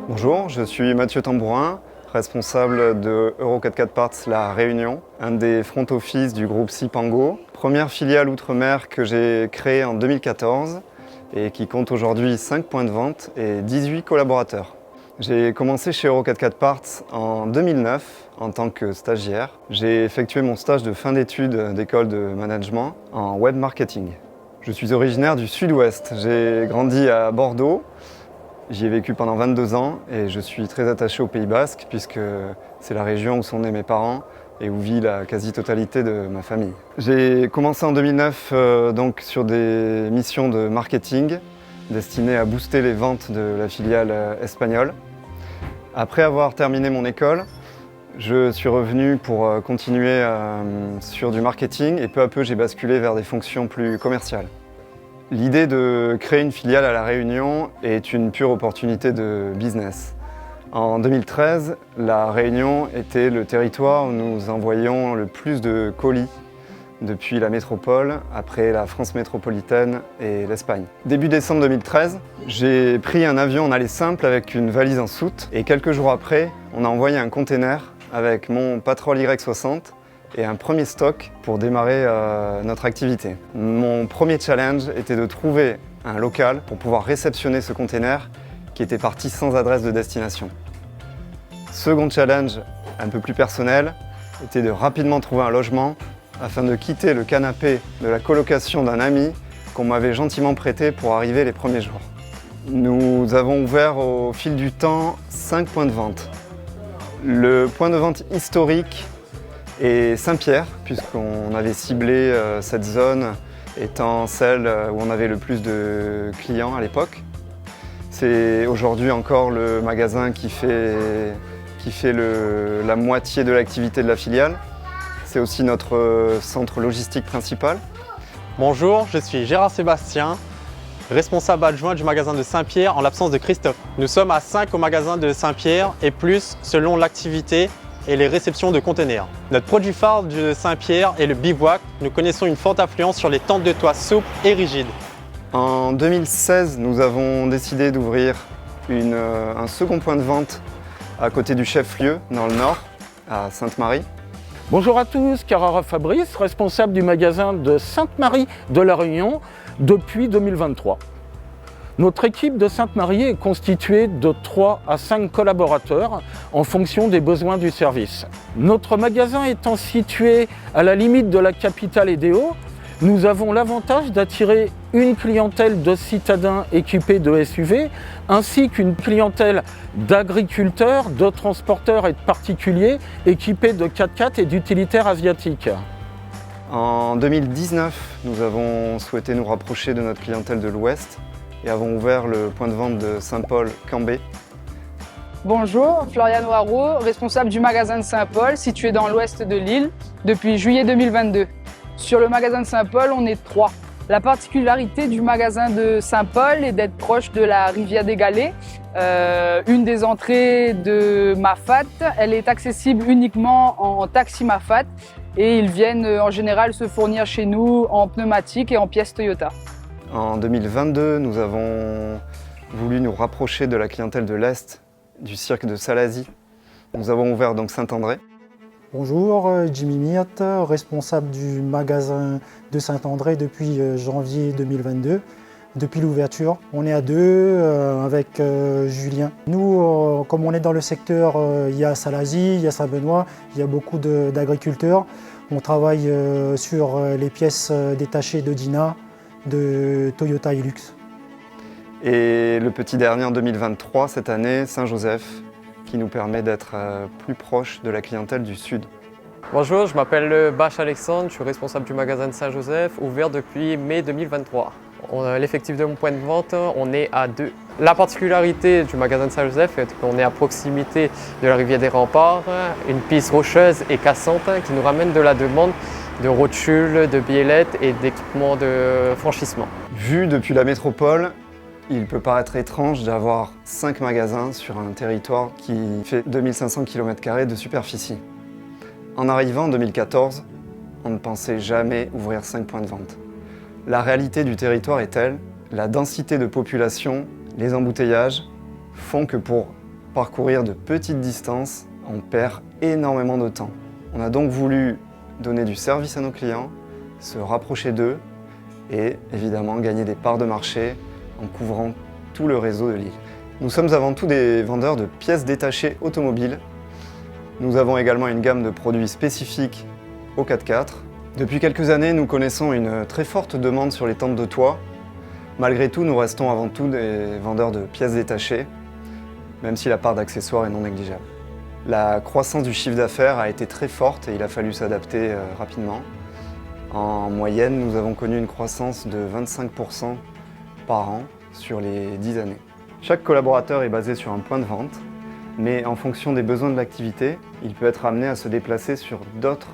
Bonjour, je suis Mathieu Tambourin, responsable de Euro 44 Parts La Réunion, un des front office du groupe Cipango, première filiale outre-mer que j'ai créée en 2014 et qui compte aujourd'hui 5 points de vente et 18 collaborateurs. J'ai commencé chez Euro 44 Parts en 2009 en tant que stagiaire. J'ai effectué mon stage de fin d'études d'école de management en web marketing. Je suis originaire du sud-ouest. J'ai grandi à Bordeaux. J'y ai vécu pendant 22 ans et je suis très attaché au Pays Basque puisque c'est la région où sont nés mes parents et où vit la quasi-totalité de ma famille. J'ai commencé en 2009 donc sur des missions de marketing destinées à booster les ventes de la filiale espagnole. Après avoir terminé mon école, je suis revenu pour continuer sur du marketing et peu à peu j'ai basculé vers des fonctions plus commerciales. L'idée de créer une filiale à La Réunion est une pure opportunité de business. En 2013, La Réunion était le territoire où nous envoyions le plus de colis depuis la métropole, après la France métropolitaine et l'Espagne. Début décembre 2013, j'ai pris un avion en aller simple avec une valise en soute et quelques jours après, on a envoyé un container avec mon Patrol Y60 et un premier stock pour démarrer notre activité. Mon premier challenge était de trouver un local pour pouvoir réceptionner ce container qui était parti sans adresse de destination. Second challenge, un peu plus personnel, était de rapidement trouver un logement afin de quitter le canapé de la colocation d'un ami qu'on m'avait gentiment prêté pour arriver les premiers jours. Nous avons ouvert au fil du temps 5 points de vente. Le point de vente historique et Saint-Pierre, puisqu'on avait ciblé cette zone étant celle où on avait le plus de clients à l'époque. C'est aujourd'hui encore le magasin qui fait la moitié de l'activité de la filiale. C'est aussi notre centre logistique principal. Bonjour, je suis Gérard Sébastien, responsable adjoint du magasin de Saint-Pierre en l'absence de Christophe. Nous sommes à 5 au magasin de Saint-Pierre et plus selon l'activité et les réceptions de containers. Notre produit phare de Saint-Pierre est le bivouac. Nous connaissons une forte affluence sur les tentes de toit souples et rigides. En 2016, nous avons décidé d'ouvrir un second point de vente à côté du chef-lieu, dans le nord, à Sainte-Marie. Bonjour à tous, Carrara Fabrice, responsable du magasin de Sainte-Marie de La Réunion depuis 2023. Notre équipe de Sainte-Marie est constituée de 3 à 5 collaborateurs en fonction des besoins du service. Notre magasin étant situé à la limite de la capitale et des Hauts, nous avons l'avantage d'attirer une clientèle de citadins équipés de SUV ainsi qu'une clientèle d'agriculteurs, de transporteurs et de particuliers équipés de 4x4 et d'utilitaires asiatiques. En 2019, nous avons souhaité nous rapprocher de notre clientèle de l'Ouest et avons ouvert le point de vente de Saint-Paul-Cambé. Bonjour, Floriane Waro, responsable du magasin de Saint-Paul, situé dans l'ouest de l'île, depuis juillet 2022. Sur le magasin de Saint-Paul, on est 3. La particularité du magasin de Saint-Paul est d'être proche de la rivière des Galets, une des entrées de Mafat. Elle est accessible uniquement en taxi Mafat et ils viennent en général se fournir chez nous en pneumatique et en pièces Toyota. En 2022, nous avons voulu nous rapprocher de la clientèle de l'Est, du cirque de Salazie. Nous avons ouvert donc Saint-André. Bonjour, Jimmy Myrte, responsable du magasin de Saint-André depuis janvier 2022. Depuis l'ouverture, on est à 2 avec Julien. Nous, comme on est dans le secteur, il y a Salazie, il y a Saint-Benoît, il y a beaucoup d'agriculteurs. On travaille sur les pièces détachées de Dina, de Toyota Hilux. Et le petit dernier en 2023, cette année, Saint-Joseph, qui nous permet d'être plus proche de la clientèle du Sud. Bonjour, je m'appelle Bach Alexandre, je suis responsable du magasin de Saint-Joseph, ouvert depuis mai 2023. L'effectif de mon point de vente, on est à 2. La particularité du magasin de Saint-Joseph est qu'on est à proximité de la rivière des Remparts, une piste rocheuse et cassante qui nous ramène de la demande de rotules, de biellettes et d'équipements de franchissement. Vu depuis la métropole, il peut paraître étrange d'avoir 5 magasins sur un territoire qui fait 2500 km² de superficie. En arrivant en 2014, on ne pensait jamais ouvrir 5 points de vente. La réalité du territoire est telle, la densité de population, les embouteillages font que pour parcourir de petites distances, on perd énormément de temps. On a donc voulu donner du service à nos clients, se rapprocher d'eux et évidemment gagner des parts de marché en couvrant tout le réseau de Lille. Nous sommes avant tout des vendeurs de pièces détachées automobiles. Nous avons également une gamme de produits spécifiques au 4x4. Depuis quelques années, nous connaissons une très forte demande sur les tentes de toit. Malgré tout, nous restons avant tout des vendeurs de pièces détachées, même si la part d'accessoires est non négligeable. La croissance du chiffre d'affaires a été très forte et il a fallu s'adapter rapidement. En moyenne, nous avons connu une croissance de 25% par an sur les 10 années. Chaque collaborateur est basé sur un point de vente, mais en fonction des besoins de l'activité, il peut être amené à se déplacer sur d'autres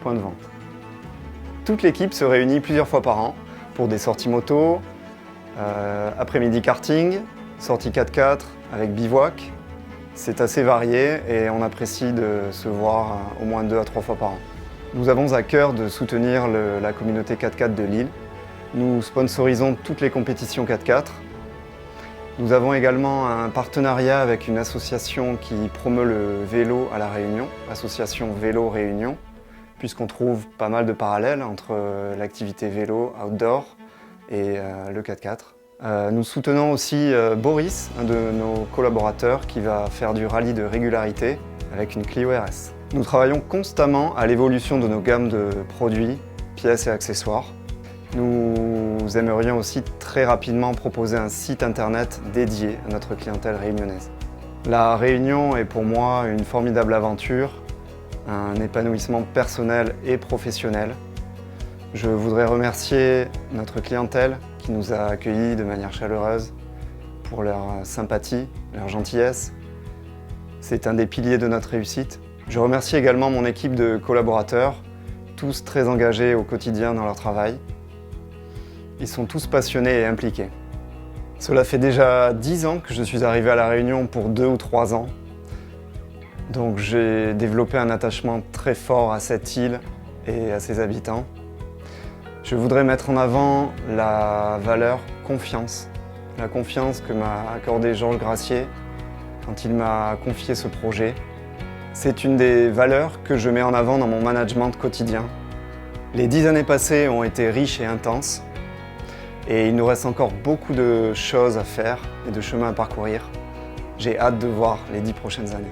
points de vente. Toute l'équipe se réunit plusieurs fois par an pour des sorties moto, après-midi karting, sorties 4x4 avec bivouac. C'est assez varié et on apprécie de se voir au moins 2 à 3 fois par an. Nous avons à cœur de soutenir la communauté 4x4 de Lille. Nous sponsorisons toutes les compétitions 4x4. Nous avons également un partenariat avec une association qui promeut le vélo à La Réunion, l'association Vélo Réunion, puisqu'on trouve pas mal de parallèles entre l'activité vélo outdoor et le 4x4. Nous soutenons aussi Boris, un de nos collaborateurs, qui va faire du rallye de régularité avec une Clio RS. Nous travaillons constamment à l'évolution de nos gammes de produits, pièces et accessoires. Nous aimerions aussi très rapidement proposer un site internet dédié à notre clientèle réunionnaise. La Réunion est pour moi une formidable aventure, un épanouissement personnel et professionnel. Je voudrais remercier notre clientèle qui nous a accueillis de manière chaleureuse pour leur sympathie, leur gentillesse. C'est un des piliers de notre réussite. Je remercie également mon équipe de collaborateurs, tous très engagés au quotidien dans leur travail. Ils sont tous passionnés et impliqués. Cela fait déjà 10 ans que je suis arrivé à La Réunion pour 2 ou 3 ans. Donc j'ai développé un attachement très fort à cette île et à ses habitants. Je voudrais mettre en avant la valeur confiance. La confiance que m'a accordée Georges Gracier quand il m'a confié ce projet. C'est une des valeurs que je mets en avant dans mon management quotidien. Les 10 années passées ont été riches et intenses. Et il nous reste encore beaucoup de choses à faire et de chemins à parcourir. J'ai hâte de voir les 10 prochaines années.